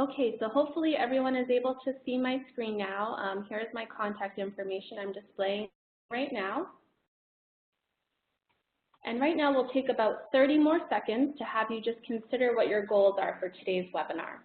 Okay, so hopefully everyone is able to see my screen now. Here's my contact information I'm displaying right now. And right now we'll take about 30 more seconds to have you just consider what your goals are for today's webinar.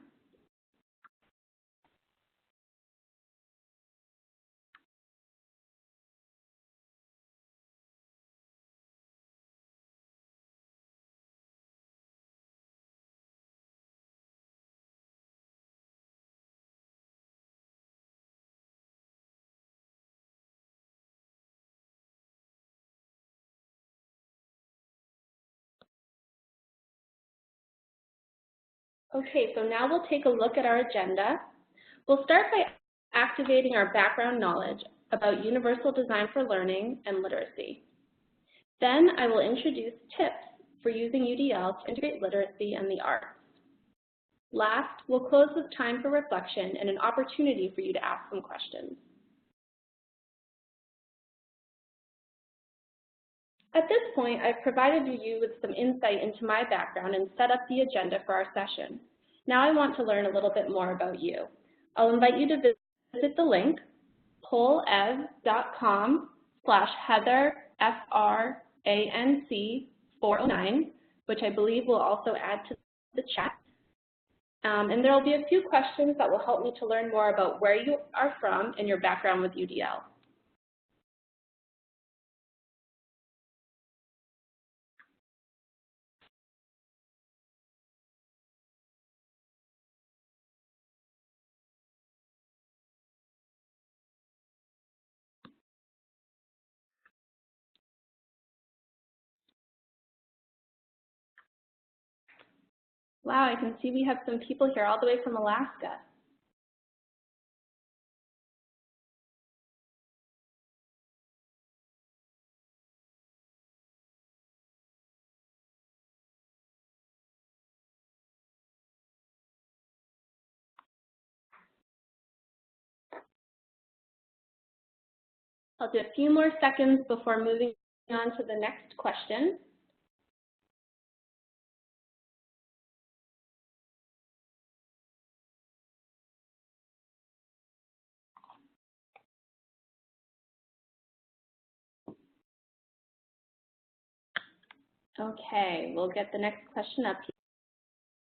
Okay, so now we'll take a look at our agenda. We'll start by activating our background knowledge about universal design for learning and literacy. Then I will introduce tips for using UDL to integrate literacy and the arts. Last, we'll close with time for reflection and an opportunity for you to ask some questions. At this point, I've provided you with some insight into my background and set up the agenda for our session. Now I want to learn a little bit more about you. I'll invite you to visit the link, pollev.com/Heather, which I believe will also add to the chat. And there will be a few questions that will help me to learn more about where you are from and your background with UDL. Wow, I can see we have some people here all the way from Alaska. I'll do a few more seconds before moving on to the next question. Okay, we'll get the next question up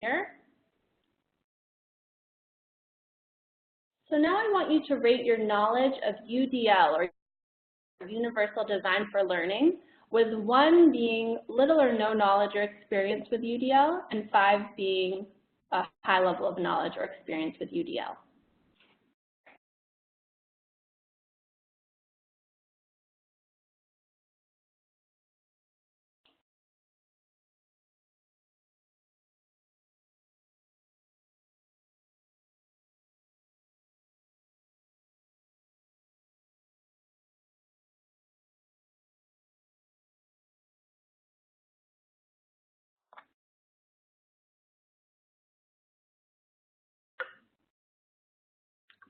here. So now I want you to rate your knowledge of UDL, or Universal Design for Learning, with 1 being little or no knowledge or experience with UDL, and 5 being a high level of knowledge or experience with UDL.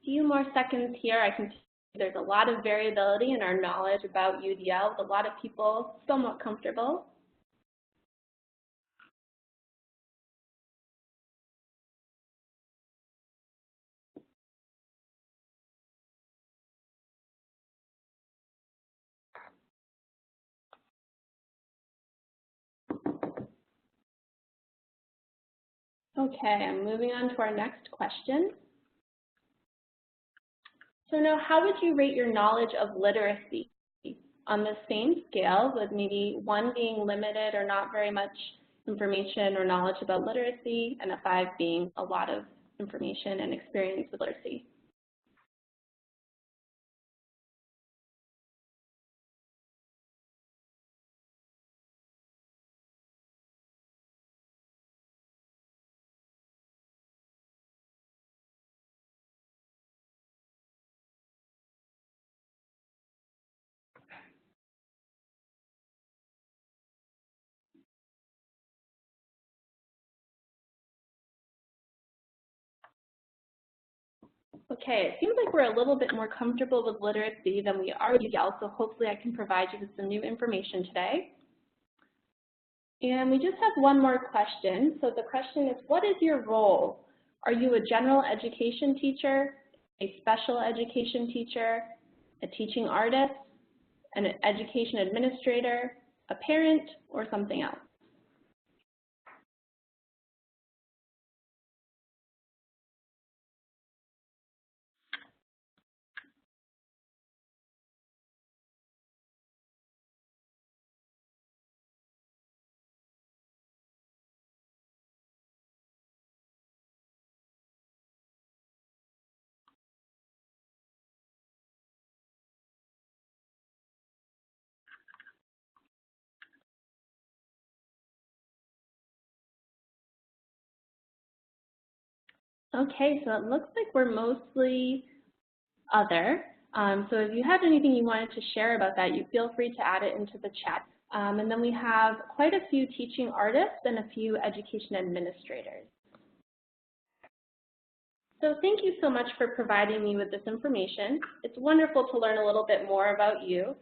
A few more seconds here. I can see there's a lot of variability in our knowledge about UDL, with a lot of people somewhat comfortable. Okay, I'm moving on to our next question. So now, how would you rate your knowledge of literacy on the same scale, with maybe 1 being limited or not very much information or knowledge about literacy, and a 5 being a lot of information and experience with literacy? Okay, it seems like we're a little bit more comfortable with literacy than we are with UDL, so hopefully I can provide you with some new information today. And we just have one more question. So the question is, what is your role Are you a general education teacher, a special education teacher, a teaching artist, an education administrator, a parent, or something else? Okay, so it looks like we're mostly other. So if you have anything you wanted to share about that, you feel free to add it into the chat. And then we have quite a few teaching artists and a few education administrators. So thank you so much for providing me with this information. It's wonderful to learn a little bit more about you.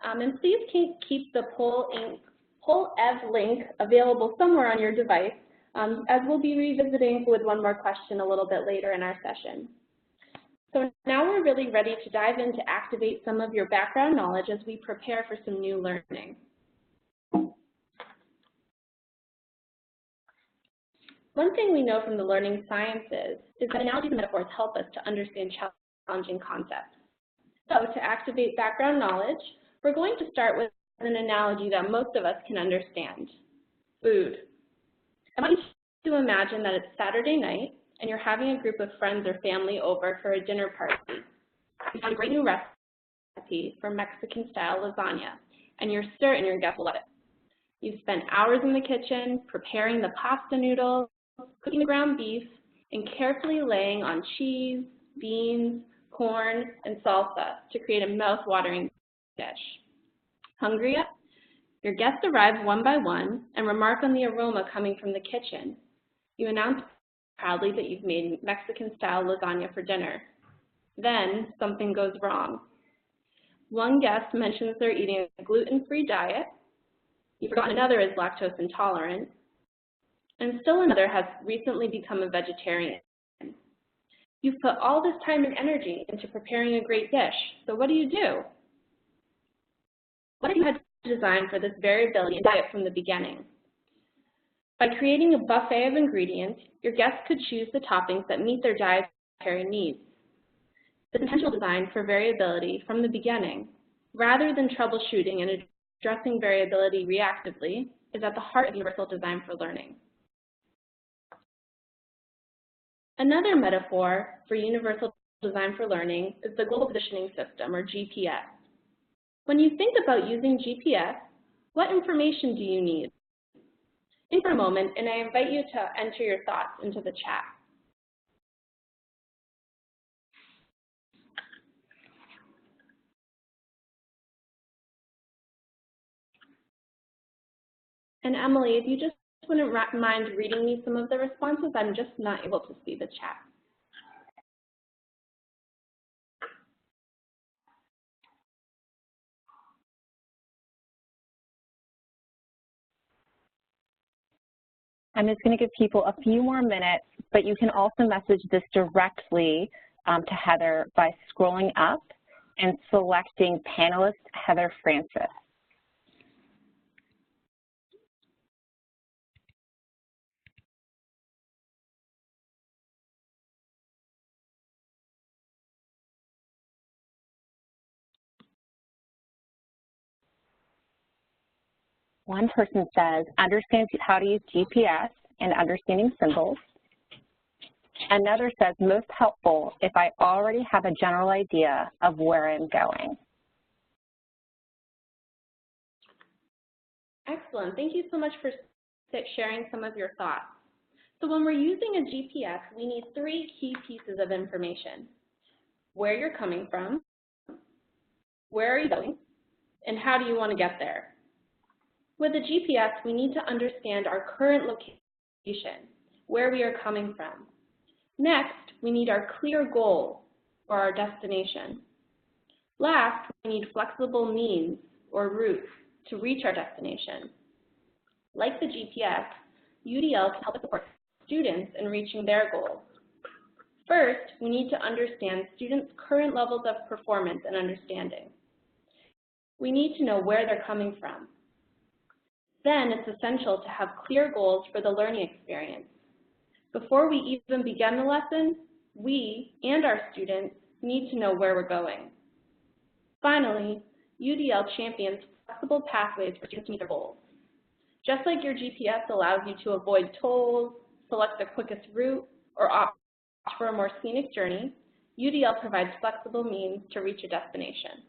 And please keep the PollEv link available somewhere on your device, as we'll be revisiting with one more question a little bit later in our session. So now we're really ready to dive in to activate some of your background knowledge as we prepare for some new learning. One thing we know from the learning sciences is that analogies and metaphors help us to understand challenging concepts. So to activate background knowledge, we're going to start with an analogy that most of us can understand: food. I want you to imagine that it's Saturday night and you're having a group of friends or family over for a dinner party. You found a great new recipe for Mexican-style lasagna, and you're certain your guests will love it. You've spent hours in the kitchen preparing the pasta noodles, cooking the ground beef, and carefully laying on cheese, beans, corn, and salsa to create a mouth-watering dish. Hungry yet? Your guests arrive one by one and remark on the aroma coming from the kitchen. You announce proudly that you've made Mexican-style lasagna for dinner. Then something goes wrong. One guest mentions they're eating a gluten-free diet. You've forgotten another is lactose intolerant. And still another has recently become a vegetarian. You've put all this time and energy into preparing a great dish, so what do? What if you had designed for this variability in diet from the beginning? By creating a buffet of ingredients, your guests could choose the toppings that meet their dietary needs. This intentional design for variability from the beginning, rather than troubleshooting and addressing variability reactively, is at the heart of universal design for learning. Another metaphor for universal design for learning is the Global Positioning System, or GPS. When you think about using GPS, what information do you need? Think for a moment, and I invite you to enter your thoughts into the chat. And Emily, if you just wouldn't mind reading me some of the responses, I'm just not able to see the chat. I'm just going to give people a few more minutes, but you can also message this directly to Heather by scrolling up and selecting panelist Heather Francis. One person says, understands how to use GPS and understanding symbols. Another says, most helpful if I already have a general idea of where I'm going. Excellent. Thank you so much for sharing some of your thoughts. So when we're using a GPS, we need 3 key pieces of information: where you're coming from, where are you going, and how do you want to get there. With a GPS, we need to understand our current location, where we are coming from. Next, we need our clear goal, or our destination. Last, we need flexible means, or routes, to reach our destination. Like the GPS, UDL can help us support students in reaching their goals. First, we need to understand students' current levels of performance and understanding. We need to know where they're coming from. Then it's essential to have clear goals for the learning experience. Before we even begin the lesson, we and our students need to know where we're going. Finally, UDL champions flexible pathways for students to meet their goals. Just like your GPS allows you to avoid tolls, select the quickest route, or opt for a more scenic journey, UDL provides flexible means to reach a destination.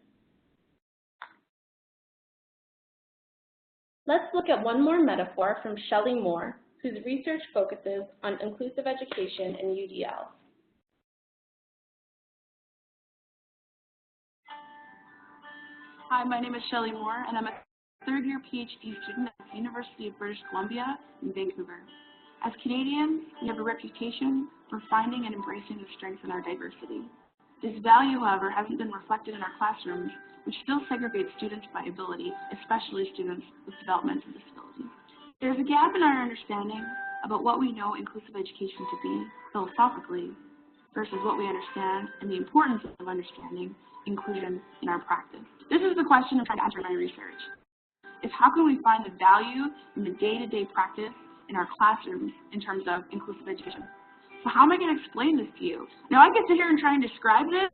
Let's look at one more metaphor from Shelley Moore, whose research focuses on inclusive education in UDL. Hi, my name is Shelley Moore, and I'm a third-year PhD student at the University of British Columbia in Vancouver. As Canadians, we have a reputation for finding and embracing the strengths in our diversity. This value, however, hasn't been reflected in our classrooms, which still segregate students by ability, especially students with developmental disabilities. There's a gap in our understanding about what we know inclusive education to be, philosophically, versus what we understand and the importance of understanding inclusion in our practice. This is the question I'm trying to answer in my research, is how can we find the value in the day-to-day practice in our classrooms in terms of inclusive education? So how am I going to explain this to you? Now I get to here and try and describe this,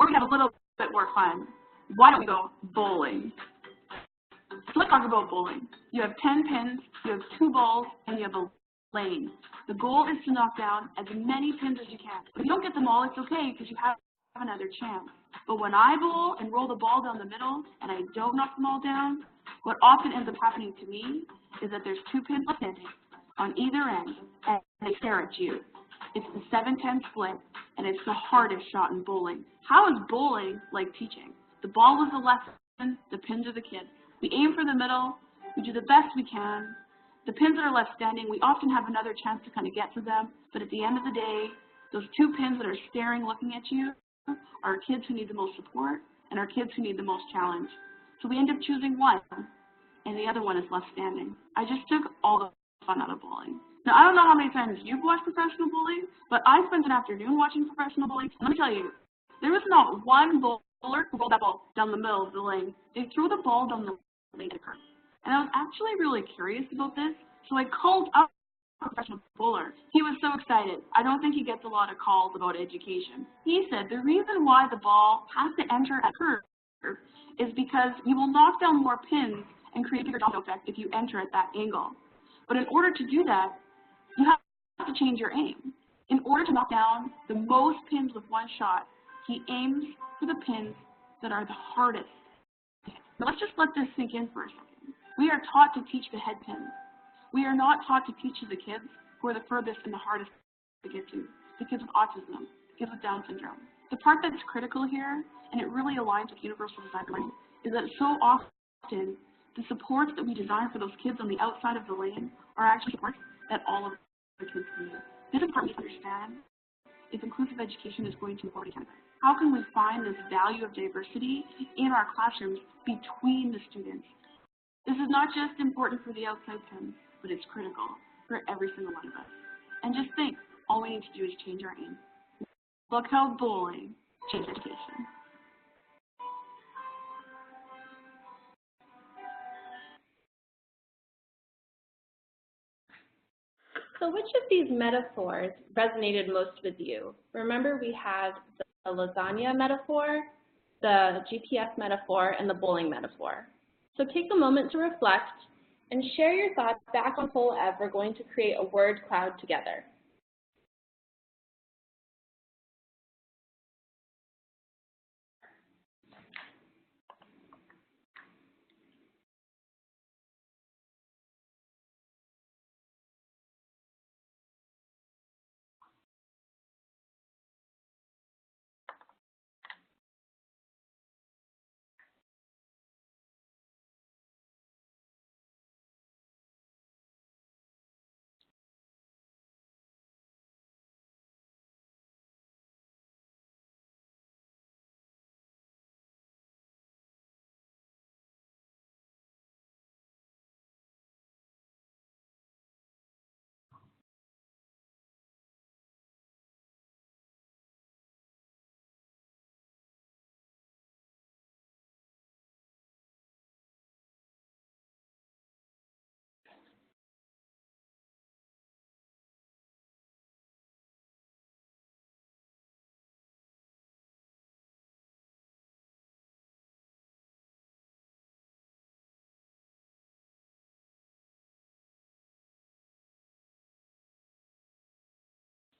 or we have a little bit more fun. Why don't we go bowling? So let's talk about bowling. You have 10 pins, you have 2 balls, and you have a lane. The goal is to knock down as many pins as you can. If you don't get them all, it's okay because you have another chance. But when I bowl and roll the ball down the middle and I don't knock them all down, what often ends up happening to me is that there's 2 pins standing on either end and they stare at you. It's the 7-10 split and it's the hardest shot in bowling. How is bowling like teaching? The ball is the lesson, the pins are the kids. We aim for the middle, we do the best we can. The pins that are left standing, we often have another chance to kind of get to them, but at the end of the day, those 2 pins that are staring, looking at you, are kids who need the most support and our kids who need the most challenge. So we end up choosing one, and the other one is left standing. I just took all the fun out of bowling. Now, I don't know how many times you've watched professional bowling, but I spent an afternoon watching professional bowling. Let me tell you, there was not one bowler who rolled that ball down the middle of the lane. They threw the ball down the lane to her. And I was actually really curious about this, so I called up a professional bowler. He was so excited. I don't think he gets a lot of calls about education. He said the reason why the ball has to enter a curve is because you will knock down more pins and create a bigger domino effect if you enter at that angle. But in order to do that, you have to change your aim. In order to knock down the most pins with one shot, he aims for the pins that are the hardest. Now let's just let this sink in for a second. We are taught to teach the head pins. We are not taught to teach the kids who are the furthest and the hardest to get to, the kids with autism, the kids with Down syndrome. The part that's critical here, and it really aligns with universal design learning, is that so often the supports that we design for those kids on the outside of the lane are actually supports that all of the kids need. This is part we understand if inclusive education is going to work together. How can we find this value of diversity in our classrooms between the students? This is not just important for the outside pins, but it's critical for every single one of us. And just think, all we need to do is change our aim. Look how bowling changed education. So which of these metaphors resonated most with you? Remember, we had the lasagna metaphor, the GPS metaphor, and the bowling metaphor. So take a moment to reflect and share your thoughts back on Poll Ev. We're going to create a word cloud together.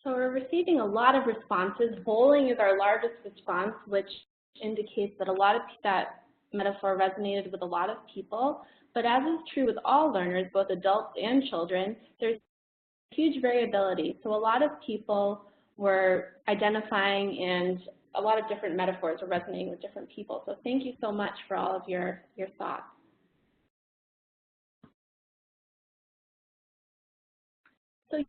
So we're receiving a lot of responses. Bowling is our largest response, which indicates that that metaphor resonated with a lot of people. But as is true with all learners, both adults and children, there's huge variability. So a lot of people were identifying, and a lot of different metaphors were resonating with different people. So thank you so much for all of your thoughts. So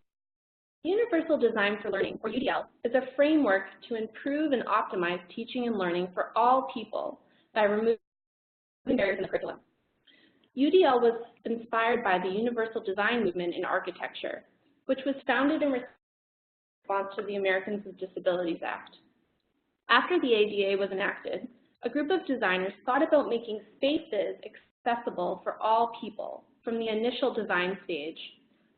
Universal Design for Learning, or UDL, is a framework to improve and optimize teaching and learning for all people by removing barriers in the curriculum. UDL was inspired by the Universal Design movement in architecture, which was founded in response to the Americans with Disabilities Act. After the ADA was enacted, a group of designers thought about making spaces accessible for all people from the initial design stage,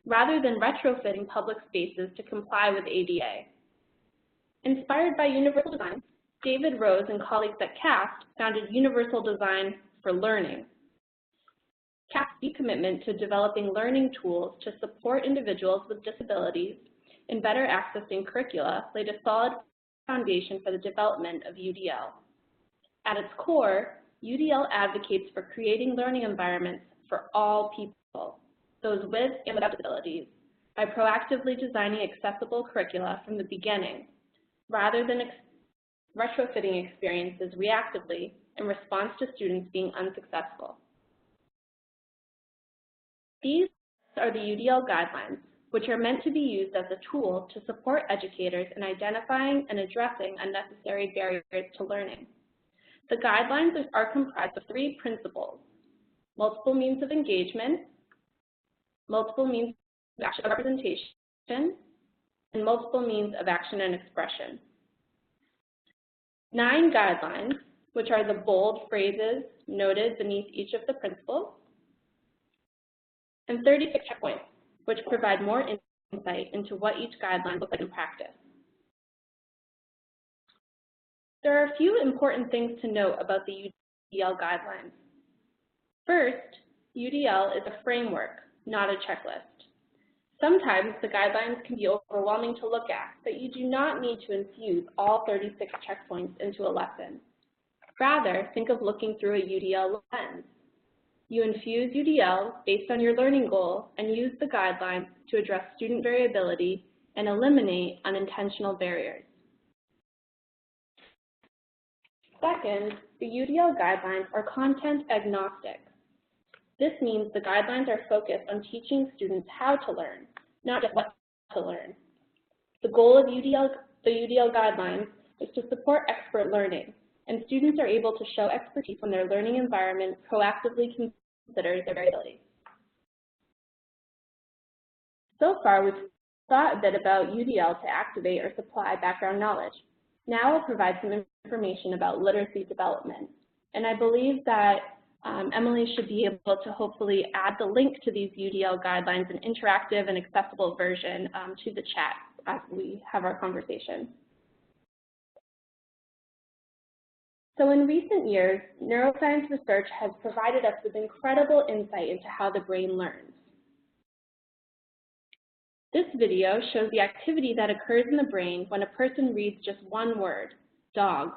rather than retrofitting public spaces to comply with ADA. Inspired by Universal Design, David Rose and colleagues at CAST founded Universal Design for Learning. CAST's deep commitment to developing learning tools to support individuals with disabilities in better accessing curricula laid a solid foundation for the development of UDL. At its core, UDL advocates for creating learning environments for all people, those with and without disabilities, by proactively designing accessible curricula from the beginning, rather than retrofitting experiences reactively in response to students being unsuccessful. These are the UDL guidelines, which are meant to be used as a tool to support educators in identifying and addressing unnecessary barriers to learning. The guidelines are comprised of 3 principles: multiple means of engagement, multiple means of action and representation, and multiple means of action and expression. 9 guidelines, which are the bold phrases noted beneath each of the principles, and 36 checkpoints, which provide more insight into what each guideline looks like in practice. There are a few important things to note about the UDL guidelines. First, UDL is a framework, not a checklist. Sometimes the guidelines can be overwhelming to look at, but you do not need to infuse all 36 checkpoints into a lesson. Rather, think of looking through a UDL lens. You infuse UDL based on your learning goal and use the guidelines to address student variability and eliminate unintentional barriers. Second, the UDL guidelines are content agnostic. This means the guidelines are focused on teaching students how to learn, not just what to learn. The goal of the UDL guidelines is to support expert learning, and students are able to show expertise when their learning environment proactively considers their variability. So far, we've thought a bit about UDL to activate or supply background knowledge. Now I'll provide some information about literacy development, and I believe that Emily should be able to hopefully add the link to these UDL guidelines, an interactive and accessible version, to the chat as we have our conversation. So in recent years, neuroscience research has provided us with incredible insight into how the brain learns. This video shows the activity that occurs in the brain when a person reads just one word, dog.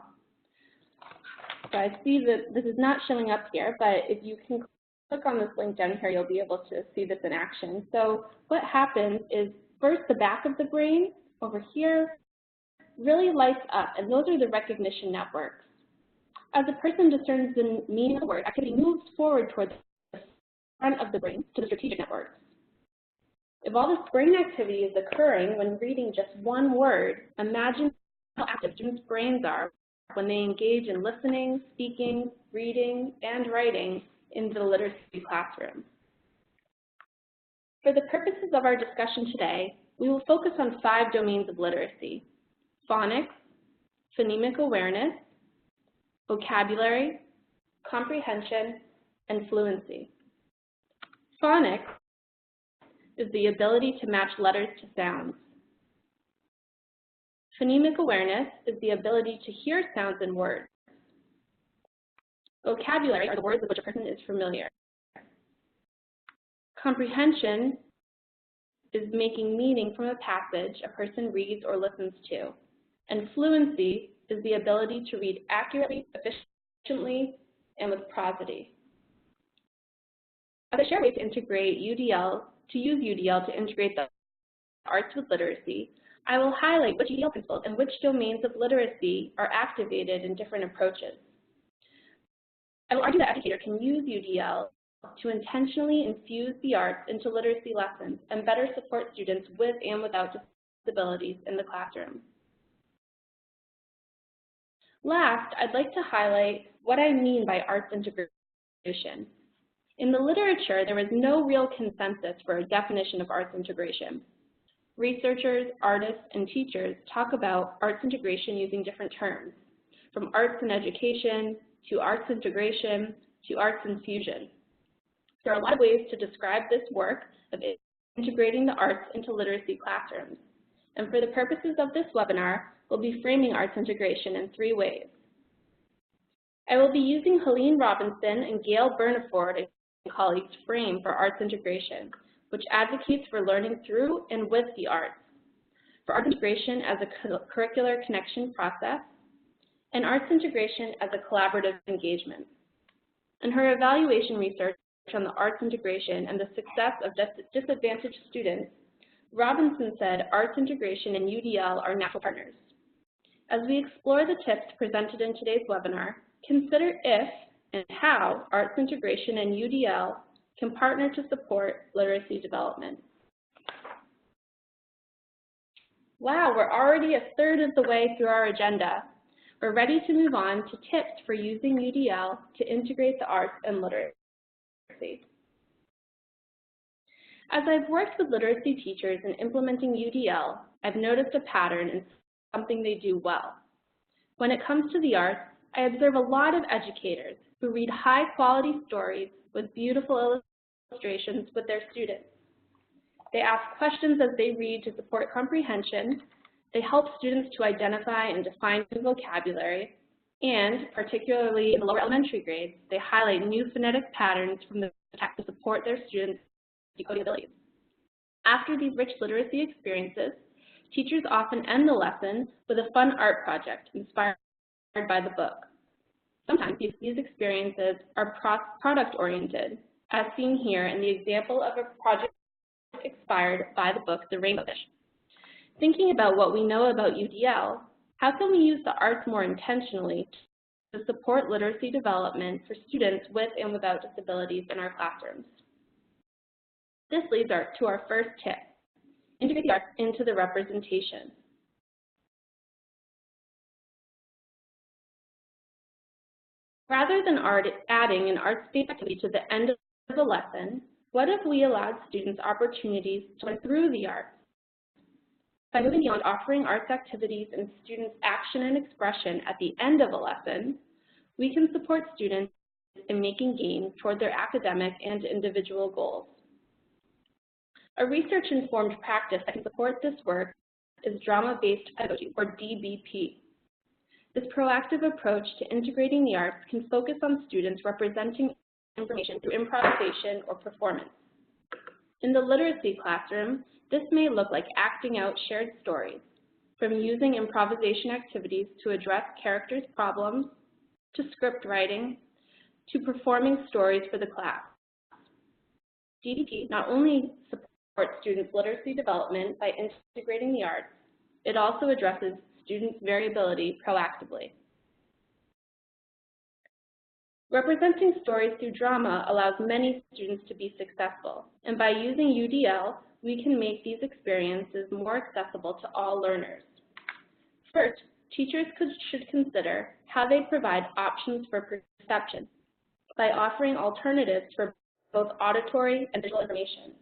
So I see that this is not showing up here, but if you can click on this link down here, you'll be able to see this in action. So what happens is first the back of the brain over here really lights up, and those are the recognition networks. As a person discerns the meaning of the word, activity moves forward towards the front of the brain to the strategic networks. If all this brain activity is occurring when reading just one word, imagine how active students' brains are when they engage in listening, speaking, reading, and writing in the literacy classroom. For the purposes of our discussion today, we will focus on 5 domains of literacy: phonics, phonemic awareness, vocabulary, comprehension, and fluency. Phonics is the ability to match letters to sounds. Phonemic awareness is the ability to hear sounds in words. Vocabulary are the words with which a person is familiar. Comprehension is making meaning from a passage a person reads or listens to, and fluency is the ability to read accurately, efficiently, and with prosody. As I share ways to use UDL to integrate the arts with literacy, I will highlight which UDL principles and which domains of literacy are activated in different approaches. I will argue that educators can use UDL to intentionally infuse the arts into literacy lessons and better support students with and without disabilities in the classroom. Last, I'd like to highlight what I mean by arts integration. In the literature, there is no real consensus for a definition of arts integration. Researchers, artists, and teachers talk about arts integration using different terms, from arts and education, to arts integration, to arts infusion. There are a lot of ways to describe this work of integrating the arts into literacy classrooms. And for the purposes of this webinar, we'll be framing arts integration in 3 ways. I will be using Helene Robinson and Gail Burnaford and colleagues' frame for arts integration, which advocates for learning through and with the arts, for arts integration as a curricular connection process, and arts integration as a collaborative engagement. In her evaluation research on the arts integration and the success of disadvantaged students, Robinson said arts integration and UDL are natural partners. As we explore the tips presented in today's webinar, consider if and how arts integration and UDL can partner to support literacy development. Wow, we're already 1/3 of the way through our agenda. We're ready to move on to tips for using UDL to integrate the arts and literacy. As I've worked with literacy teachers in implementing UDL, I've noticed a pattern in something they do well. When it comes to the arts, I observe a lot of educators who read high-quality stories with beautiful illustrations with their students. They ask questions as they read to support comprehension. They help students to identify and define new vocabulary, and particularly in the lower elementary grades, they highlight new phonetic patterns from the text to support their students' decoding abilities. After these rich literacy experiences, teachers often end the lesson with a fun art project inspired by the book. Sometimes these experiences are product-oriented, as seen here in the example of a project inspired by the book, The Rainbow Fish. Thinking about what we know about UDL, how can we use the arts more intentionally to support literacy development for students with and without disabilities in our classrooms? This leads to our first tip: integrate the arts into the representation. Rather than adding an arts-based activity to the end of the lesson, what if we allowed students opportunities to learn through the arts? By moving beyond offering arts activities and students' action and expression at the end of a lesson, we can support students in making gains toward their academic and individual goals. A research-informed practice that can support this work is drama-based pedagogy, or DBP. This proactive approach to integrating the arts can focus on students representing information through improvisation or performance. In the literacy classroom, this may look like acting out shared stories, from using improvisation activities to address characters' problems, to script writing, to performing stories for the class. DBP not only supports students' literacy development by integrating the arts, it also addresses students' variability proactively. Representing stories through drama allows many students to be successful, and by using UDL, we can make these experiences more accessible to all learners. First, teachers should consider how they provide options for perception by offering alternatives for both auditory and visual information.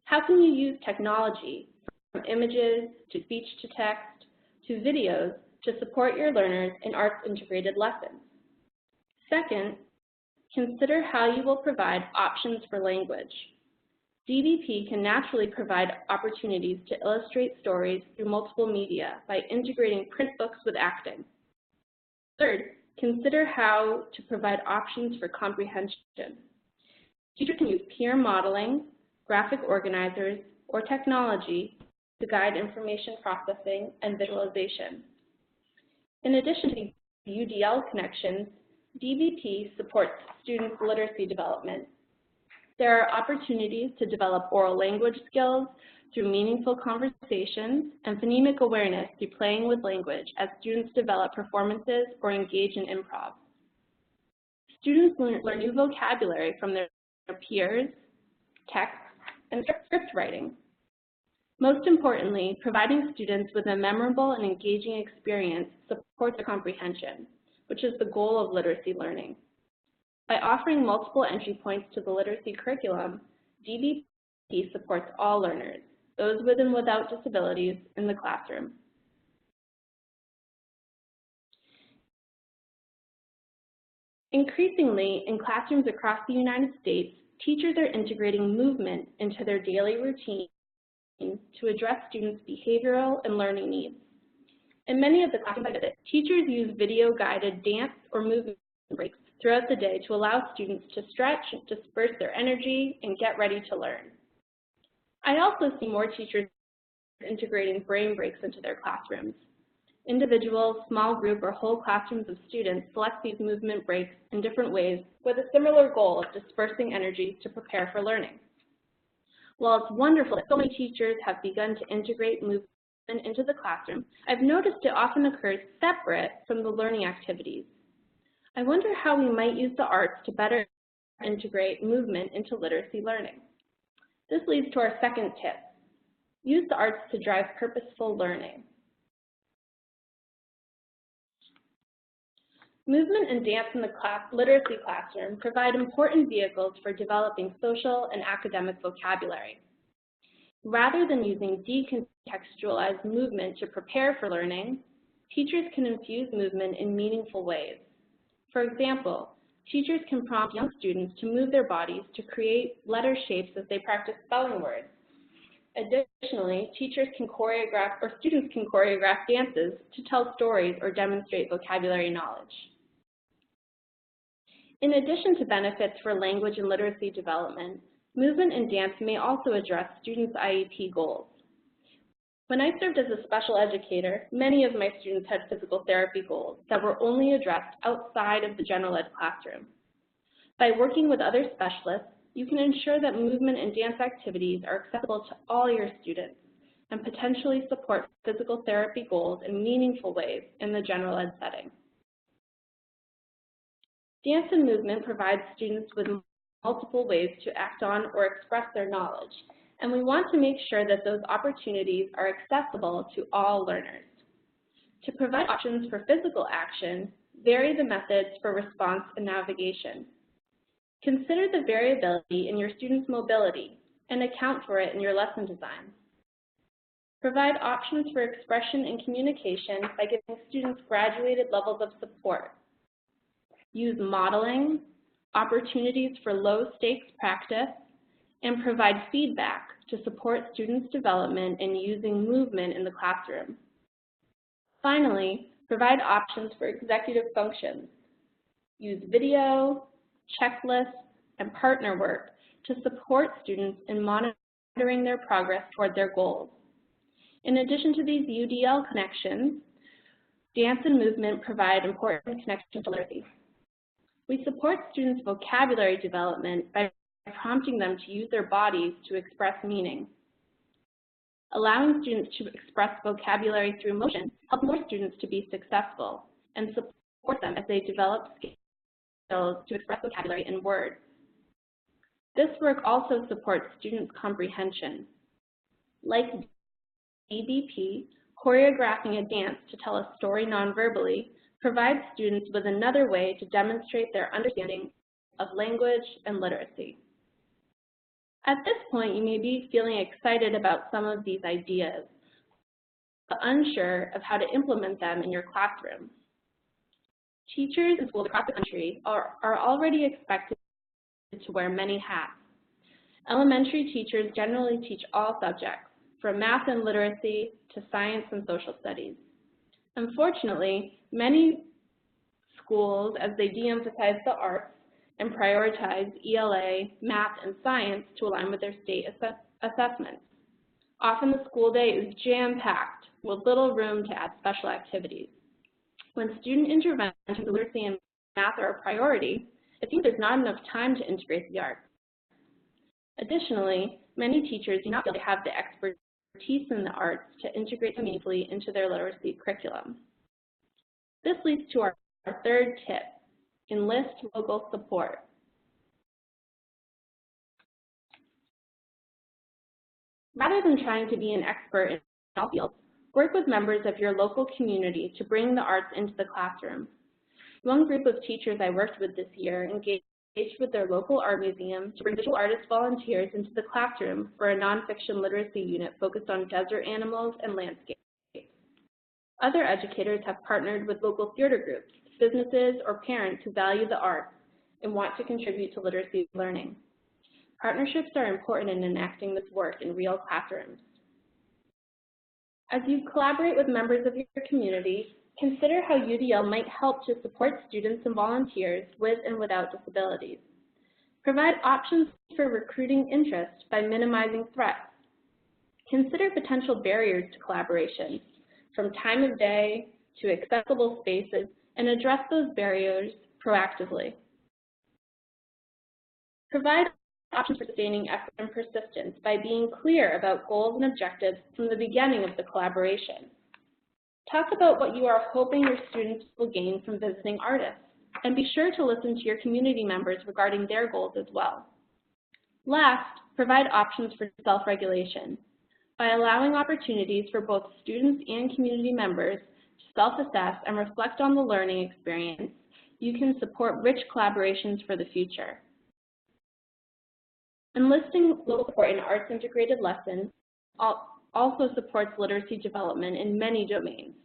How can you use technology, from images to speech to text to videos, to support your learners in arts-integrated lessons? Second, consider how you will provide options for language. DBP can naturally provide opportunities to illustrate stories through multiple media by integrating print books with acting. Third, consider how to provide options for comprehension. Teachers can use peer modeling, graphic organizers, or technology to guide information processing and visualization. In addition to the UDL connections, DBP supports students' literacy development. There are opportunities to develop oral language skills through meaningful conversations and phonemic awareness through playing with language as students develop performances or engage in improv. Students learn new vocabulary from their peers, text, and script writing. Most importantly, providing students with a memorable and engaging experience supports their comprehension, which is the goal of literacy learning. By offering multiple entry points to the literacy curriculum, DBP supports all learners, those with and without disabilities, in the classroom. Increasingly, in classrooms across the United States, teachers are integrating movement into their daily routine to address students' behavioral and learning needs. In many of the classrooms I visit, teachers use video-guided dance or movement breaks throughout the day to allow students to stretch, disperse their energy, and get ready to learn. I also see more teachers integrating brain breaks into their classrooms. Individual, small group, or whole classrooms of students select these movement breaks in different ways with a similar goal of dispersing energy to prepare for learning. While it's wonderful that so many teachers have begun to integrate movement into the classroom, I've noticed it often occurs separate from the learning activities. I wonder how we might use the arts to better integrate movement into literacy learning. This leads to our second tip. Use the arts to drive purposeful learning. Movement and dance in the literacy classroom provide important vehicles for developing social and academic vocabulary. Rather than using decontextualized movement to prepare for learning, teachers can infuse movement in meaningful ways. For example, teachers can prompt young students to move their bodies to create letter shapes as they practice spelling words. Additionally, teachers can choreograph, or students can choreograph dances to tell stories or demonstrate vocabulary knowledge. In addition to benefits for language and literacy development, movement and dance may also address students' IEP goals. When I served as a special educator, many of my students had physical therapy goals that were only addressed outside of the general ed classroom. By working with other specialists, you can ensure that movement and dance activities are accessible to all your students and potentially support physical therapy goals in meaningful ways in the general ed setting. Dance and movement provide students with multiple ways to act on or express their knowledge, and we want to make sure that those opportunities are accessible to all learners. To provide options for physical action, vary the methods for response and navigation. Consider the variability in your students' mobility and account for it in your lesson design. Provide options for expression and communication by giving students graduated levels of support. Use modeling, opportunities for low-stakes practice, and provide feedback to support students' development in using movement in the classroom. Finally, provide options for executive functions. Use video, checklists, and partner work to support students in monitoring their progress toward their goals. In addition to these UDL connections, dance and movement provide important connections to literacy. We support students' vocabulary development by prompting them to use their bodies to express meaning. Allowing students to express vocabulary through motion helps more students to be successful and support them as they develop skills to express vocabulary in words. This work also supports students' comprehension. Like DBP, choreographing a dance to tell a story non-verbally provides students with another way to demonstrate their understanding of language and literacy. At this point, you may be feeling excited about some of these ideas, but unsure of how to implement them in your classroom. Teachers in schools across the country are already expected to wear many hats. Elementary teachers generally teach all subjects, from math and literacy to science and social studies. Unfortunately, many schools, as they de-emphasize the arts and prioritize ELA, math, and science to align with their state assessments. Often the school day is jam-packed with little room to add special activities. When student intervention, literacy, and math are a priority, it seems there's not enough time to integrate the arts. Additionally, many teachers do not feel they have the expertise in the arts to integrate them meaningfully into their literacy curriculum. This leads to our third tip: enlist local support. Rather than trying to be an expert in all fields, work with members of your local community to bring the arts into the classroom. One group of teachers I worked with this year engaged with their local art museum to bring visual artist volunteers into the classroom for a nonfiction literacy unit focused on desert animals and landscapes. Other educators have partnered with local theater groups, businesses, or parents who value the arts and want to contribute to literacy learning. Partnerships are important in enacting this work in real classrooms. As you collaborate with members of your community, consider how UDL might help to support students and volunteers with and without disabilities. Provide options for recruiting interest by minimizing threats. Consider potential barriers to collaboration, from time of day to accessible spaces, and address those barriers proactively. Provide options for sustaining effort and persistence by being clear about goals and objectives from the beginning of the collaboration. Talk about what you are hoping your students will gain from visiting artists, and be sure to listen to your community members regarding their goals as well. Last, provide options for self-regulation. By allowing opportunities for both students and community members to self-assess and reflect on the learning experience, you can support rich collaborations for the future. Enlisting local support in arts-integrated lessons also supports literacy development in many domains.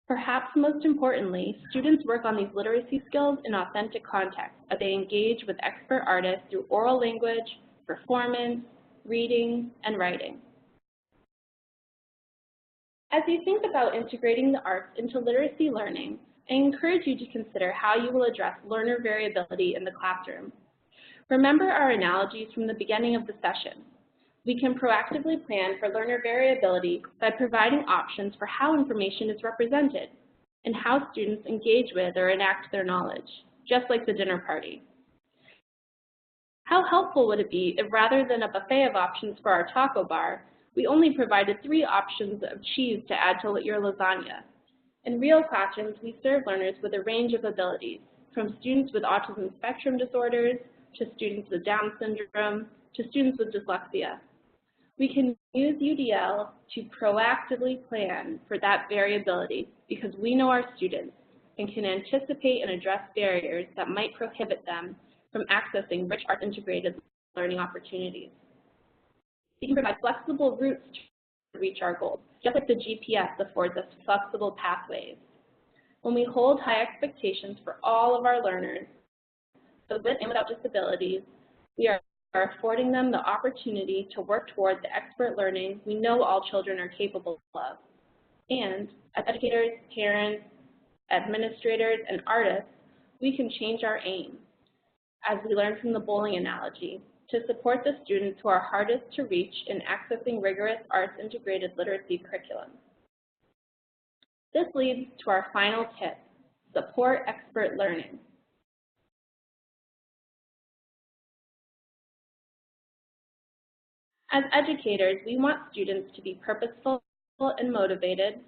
Perhaps most importantly, students work on these literacy skills in authentic context as they engage with expert artists through oral language, performance, reading, and writing. As you think about integrating the arts into literacy learning, I encourage you to consider how you will address learner variability in the classroom. Remember our analogies from the beginning of the session. We can proactively plan for learner variability by providing options for how information is represented and how students engage with or enact their knowledge, just like the dinner party. How helpful would it be if, rather than a buffet of options for our taco bar, we only provided 3 options of cheese to add to your lasagna? In real classrooms, we serve learners with a range of abilities, from students with autism spectrum disorders, to students with Down syndrome, to students with dyslexia. We can use UDL to proactively plan for that variability because we know our students and can anticipate and address barriers that might prohibit them from accessing rich art-integrated learning opportunities. We can provide flexible routes to reach our goals, just like the GPS affords us flexible pathways. When we hold high expectations for all of our learners, so with and without disabilities, we are affording them the opportunity to work toward the expert learning we know all children are capable of. And as educators, parents, administrators, and artists, we can change our aim, as we learned from the bowling analogy, to support the students who are hardest to reach in accessing rigorous arts-integrated literacy curriculum. This leads to our final tip: support expert learning. As educators, we want students to be purposeful and motivated,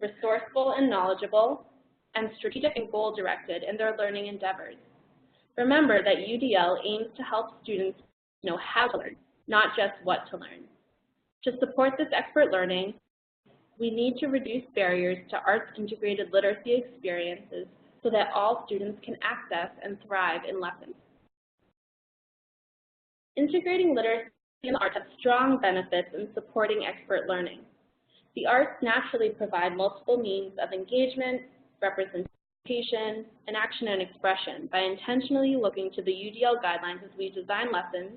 resourceful and knowledgeable, and strategic and goal-directed in their learning endeavors. Remember that UDL aims to help students know how to learn, not just what to learn. To support this expert learning, we need to reduce barriers to arts-integrated literacy experiences so that all students can access and thrive in lessons. Integrating literacy and the arts have strong benefits in supporting expert learning. The arts naturally provide multiple means of engagement, representation, and action and expression. By intentionally looking to the UDL guidelines as we design lessons,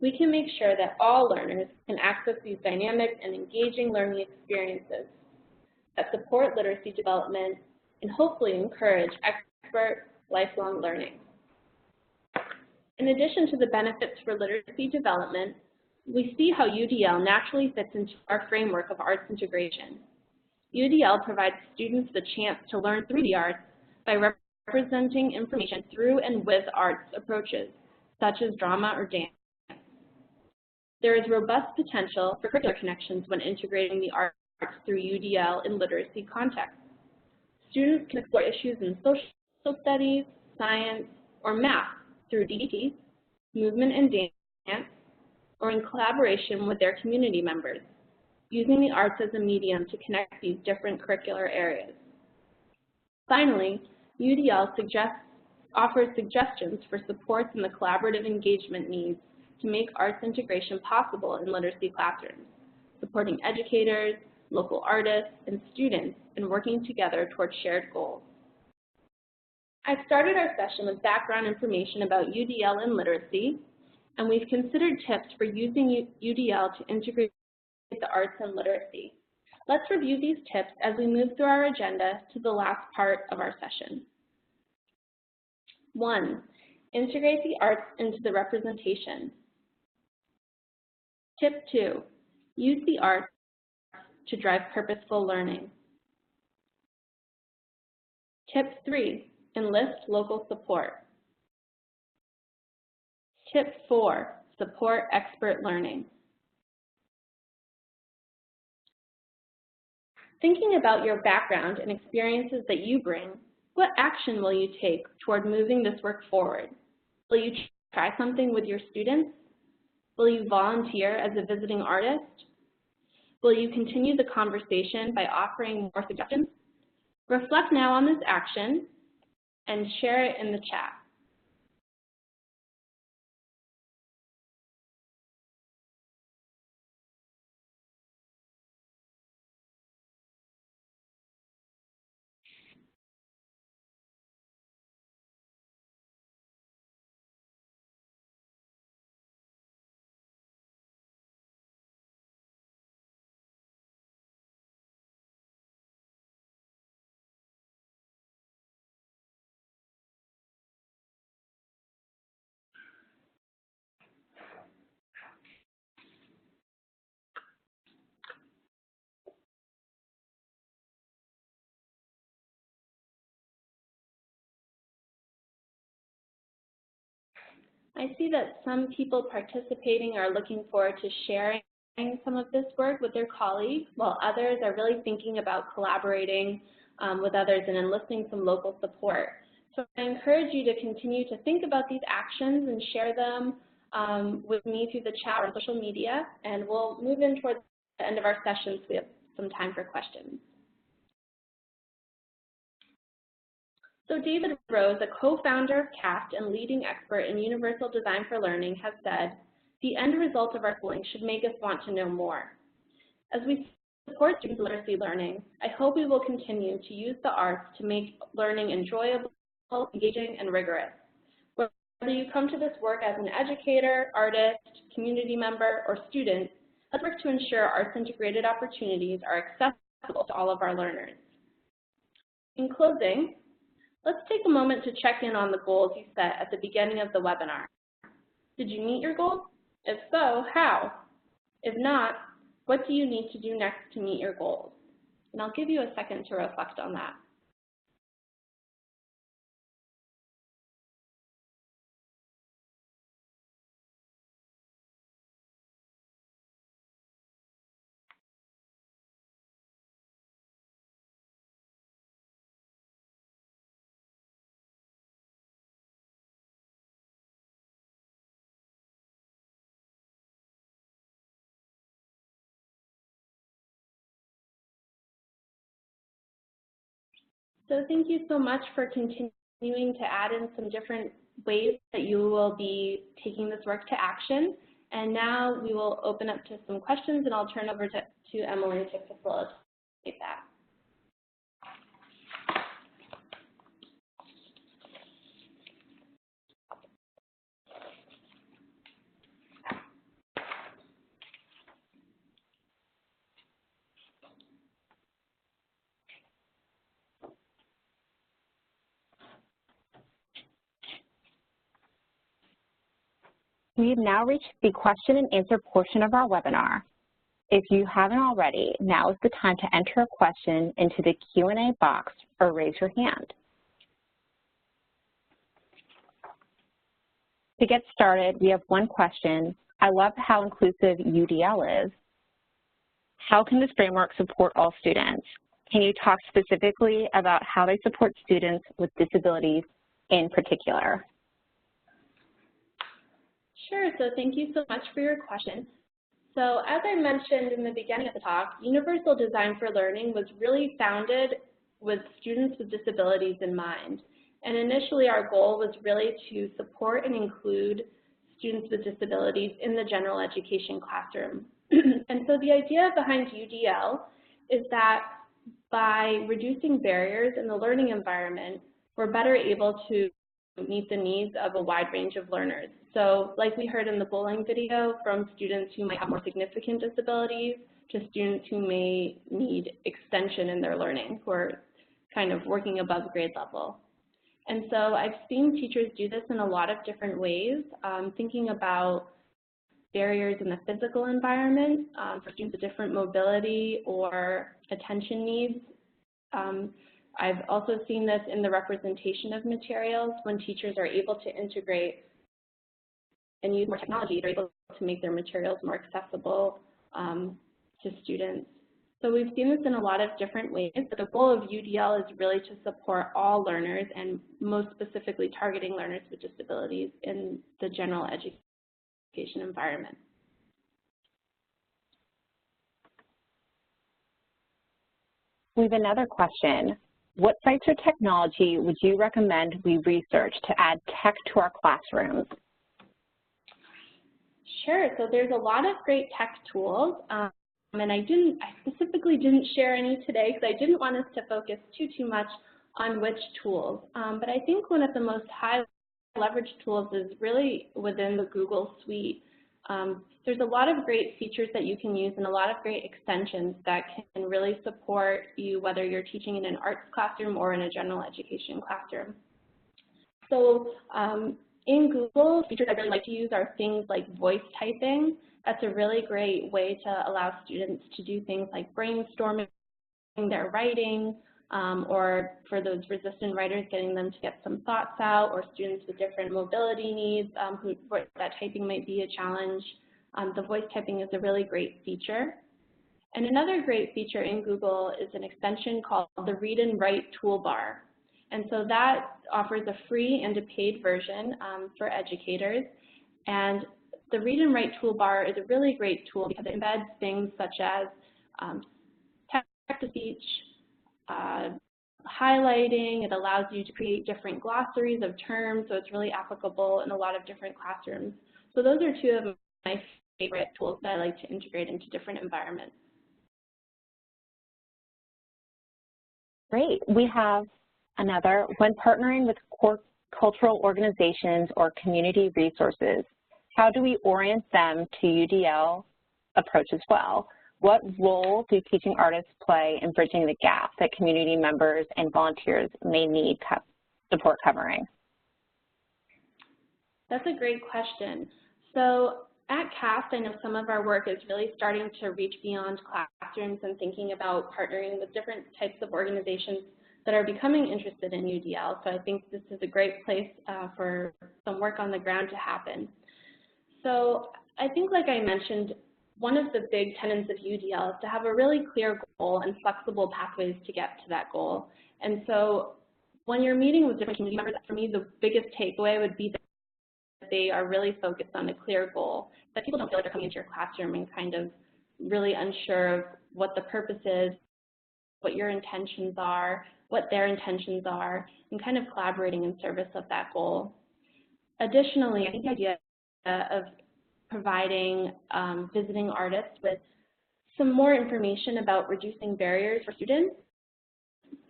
we can make sure that all learners can access these dynamic and engaging learning experiences that support literacy development and hopefully encourage expert lifelong learning. In addition to the benefits for literacy development, we see how UDL naturally fits into our framework of arts integration. UDL provides students the chance to learn through the arts by representing information through and with arts approaches, such as drama or dance. There is robust potential for curricular connections when integrating the arts through UDL in literacy contexts. Students can explore issues in social studies, science, or math through DDT, movement and dance, or in collaboration with their community members, using the arts as a medium to connect these different curricular areas. Finally, UDL offers suggestions for supports in the collaborative engagement needs to make arts integration possible in literacy classrooms, supporting educators, local artists, and students in working together towards shared goals. I've started our session with background information about UDL and literacy, and we've considered tips for using UDL to integrate the arts and literacy. Let's review these tips as we move through our agenda to the last part of our session. 1. Integrate the arts into the representation. Tip 2. Use the arts to drive purposeful learning. Tip 3. Enlist local support. Tip 4. Support expert learning. Thinking about your background and experiences that you bring, what action will you take toward moving this work forward? Will you try something with your students? Will you volunteer as a visiting artist? Will you continue the conversation by offering more suggestions? Reflect now on this action and share it in the chat. I see that some people participating are looking forward to sharing some of this work with their colleagues, while others are really thinking about collaborating with others and enlisting some local support. So I encourage you to continue to think about these actions and share them with me through the chat or social media, and we'll move in towards the end of our session so we have some time for questions. So David Rose, a co-founder of CAST and leading expert in Universal Design for Learning, has said, the end result of our schooling should make us want to know more. As we support student literacy learning, I hope we will continue to use the arts to make learning enjoyable, engaging, and rigorous. Whether you come to this work as an educator, artist, community member, or student, let's work to ensure arts-integrated opportunities are accessible to all of our learners. In closing, let's take a moment to check in on the goals you set at the beginning of the webinar. Did you meet your goals? If so, how? If not, what do you need to do next to meet your goals? And I'll give you a second to reflect on that. So thank you so much for continuing to add in some different ways that you will be taking this work to action. And now we will open up to some questions, and I'll turn over to Emily to facilitate that. We've now reached the question and answer portion of our webinar. If you haven't already, now is the time to enter a question into the Q&A box or raise your hand. To get started, we have one question. I love how inclusive UDL is. How can this framework support all students? Can you talk specifically about how they support students with disabilities in particular? Sure, so thank you so much for your question. So as I mentioned in the beginning of the talk, Universal Design for Learning was really founded with students with disabilities in mind. And initially our goal was really to support and include students with disabilities in the general education classroom. And so the idea behind UDL is that by reducing barriers in the learning environment, we're better able to meet the needs of a wide range of learners. So like we heard in the bowling video, from students who might have more significant disabilities to students who may need extension in their learning, who are kind of working above grade level. And so I've seen teachers do this in a lot of different ways, thinking about barriers in the physical environment for students with different mobility or attention needs. I've also seen this in the representation of materials. When teachers are able to integrate and use more technology, they're able to make their materials more accessible to students. So we've seen this in a lot of different ways, but the goal of UDL is really to support all learners, and most specifically targeting learners with disabilities in the general education environment. We have another question. What sites or technology would you recommend we research to add tech to our classrooms? Sure, so there's a lot of great tech tools, and I specifically didn't share any today because I didn't want us to focus too much on which tools. But I think one of the most high leverage tools is really within the Google suite. There's a lot of great features that you can use and a lot of great extensions that can really support you, whether you're teaching in an arts classroom or in a general education classroom. So in Google, features I really like to use are things like voice typing. That's a really great way to allow students to do things like brainstorming their writing, or for those resistant writers, getting them to get some thoughts out, or students with different mobility needs, where that typing might be a challenge. The voice typing is a really great feature. And another great feature in Google is an extension called the Read and Write Toolbar. And so that offers a free and a paid version for educators. And the Read and Write Toolbar is a really great tool because it embeds things such as text-to-speech, highlighting. It allows you to create different glossaries of terms, so it's really applicable in a lot of different classrooms. So those are two of my favorite tools that I like to integrate into different environments. Great. We have another. When partnering with cultural organizations or community resources, how do we orient them to UDL approach as well? What role do teaching artists play in bridging the gap that community members and volunteers may need support covering? That's a great question. So at CAST, I know some of our work is really starting to reach beyond classrooms and thinking about partnering with different types of organizations that are becoming interested in UDL. So I think this is a great place for some work on the ground to happen. So I think, like I mentioned, one of the big tenets of UDL is to have a really clear goal and flexible pathways to get to that goal. And so when you're meeting with different community members, for me, the biggest takeaway would be that they are really focused on a clear goal, that people don't feel like they're coming into your classroom and kind of really unsure of what the purpose is, what your intentions are, what their intentions are, and kind of collaborating in service of that goal. Additionally, I think the idea of providing visiting artists with some more information about reducing barriers for students.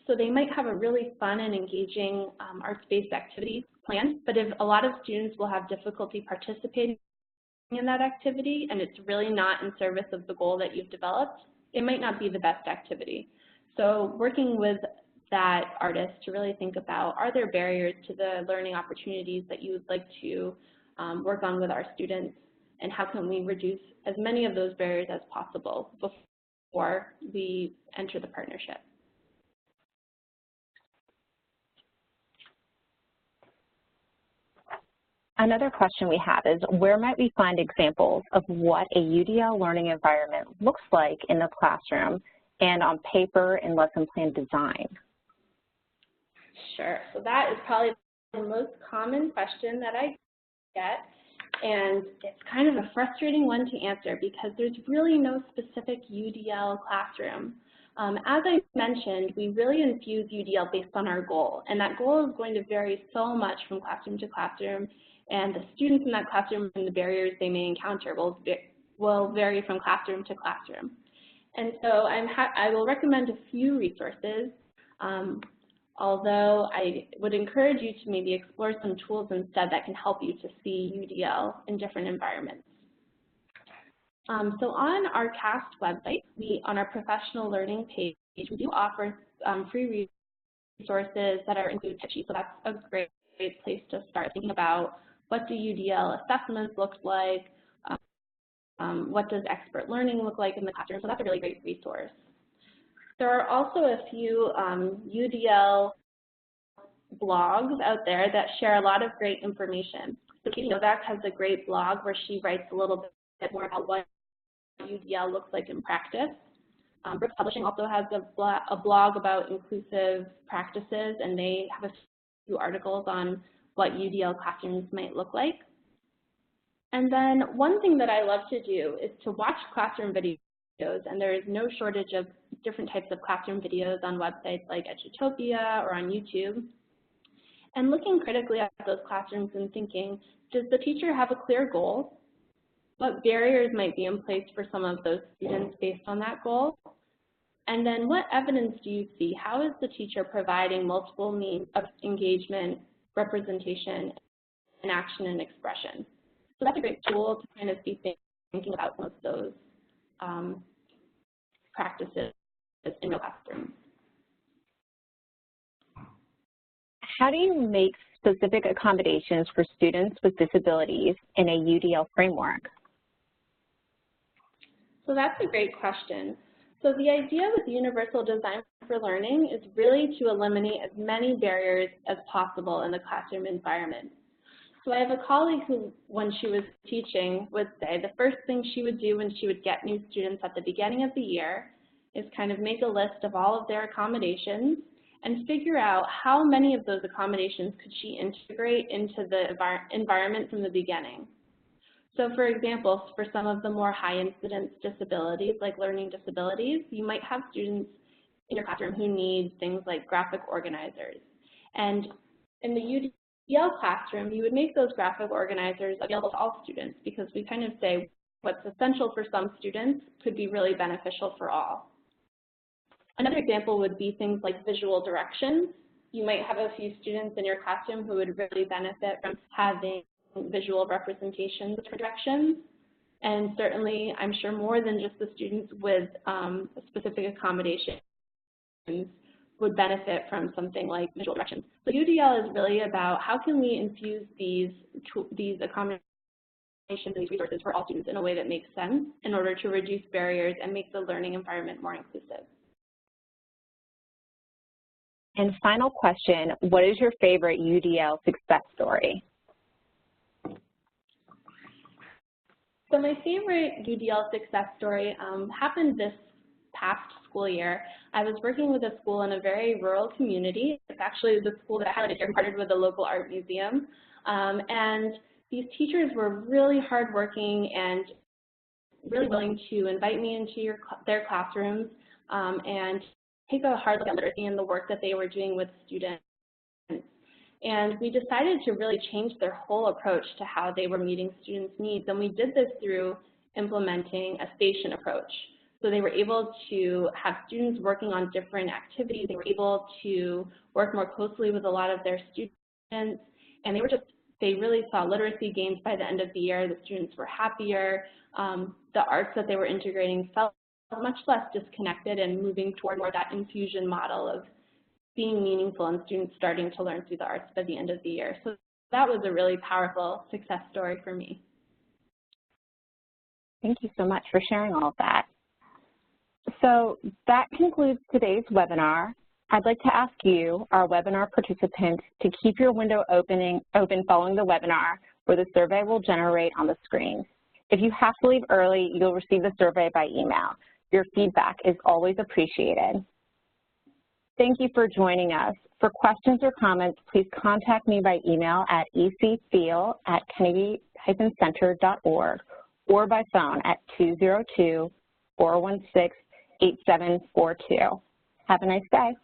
So they might have a really fun and engaging arts-based activity planned, but if a lot of students will have difficulty participating in that activity and it's really not in service of the goal that you've developed, it might not be the best activity. So working with that artist to really think about, are there barriers to the learning opportunities that you would like to work on with our students, and how can we reduce as many of those barriers as possible before we enter the partnership. Another question we have is, where might we find examples of what a UDL learning environment looks like in the classroom and on paper and lesson plan design? Sure, so that is probably the most common question that I get, and it's kind of a frustrating one to answer because there's really no specific UDL classroom. As I mentioned, we really infuse UDL based on our goal, and that goal is going to vary so much from classroom to classroom, and the students in that classroom and the barriers they may encounter will vary from classroom to classroom. And so I will recommend a few resources, although I would encourage you to maybe explore some tools instead that can help you to see UDL in different environments. So on our CAST website, on our professional learning page, we do offer free resources that are included tip sheets. So that's a great place to start thinking about what do UDL assessments look like, what does expert learning look like in the classroom. So that's a really great resource. There are also a few UDL blogs out there that share a lot of great information. So Katie Novak has a great blog where she writes a little bit more about what UDL looks like in practice. Brooks Publishing also has a blog about inclusive practices, and they have a few articles on what UDL classrooms might look like. And then one thing that I love to do is to watch classroom videos, and there is no shortage of different types of classroom videos on websites like Edutopia or on YouTube. And looking critically at those classrooms and thinking, does the teacher have a clear goal? What barriers might be in place for some of those students based on that goal? And then what evidence do you see? How is the teacher providing multiple means of engagement, representation, and action and expression? So that's a great tool to kind of be thinking about some of those practices in your classroom. How do you make specific accommodations for students with disabilities in a UDL framework? So that's a great question. So the idea with universal design for learning is really to eliminate as many barriers as possible in the classroom environment. So I have a colleague who, when she was teaching, would say the first thing she would do when she would get new students at the beginning of the year is kind of make a list of all of their accommodations and figure out how many of those accommodations could she integrate into the environment from the beginning. So for example, for some of the more high incidence disabilities, like learning disabilities, you might have students in your classroom who need things like graphic organizers. And in the UDL classroom, you would make those graphic organizers available to all students because we kind of say what's essential for some students could be really beneficial for all. Another example would be things like visual directions. You might have a few students in your classroom who would really benefit from having visual representations for directions. And certainly, I'm sure more than just the students with specific accommodations would benefit from something like visual directions. So UDL is really about how can we infuse these accommodations and these resources for all students in a way that makes sense in order to reduce barriers and make the learning environment more inclusive. And final question, what is your favorite UDL success story? So my favorite UDL success story happened this past school year. I was working with a school in a very rural community. It's actually the school that I had partnered with a local art museum. And these teachers were really hardworking and really willing to invite me into their classrooms and take a hard look at literacy and the work that they were doing with students. And we decided to really change their whole approach to how they were meeting students' needs. And we did this through implementing a station approach. So they were able to have students working on different activities. They were able to work more closely with a lot of their students. And they really saw literacy gains by the end of the year. The students were happier. The arts that they were integrating felt much less disconnected and moving toward more that infusion model of being meaningful and students starting to learn through the arts by the end of the year. So that was a really powerful success story for me. Thank you so much for sharing all of that. So that concludes today's webinar. I'd like to ask you, our webinar participants, to keep your window open following the webinar, where the survey will generate on the screen. If you have to leave early, you'll receive the survey by email. Your feedback is always appreciated. Thank you for joining us. For questions or comments, please contact me by email at ecfeel@kennedy-center.org or by phone at 202-416-8742. Have a nice day.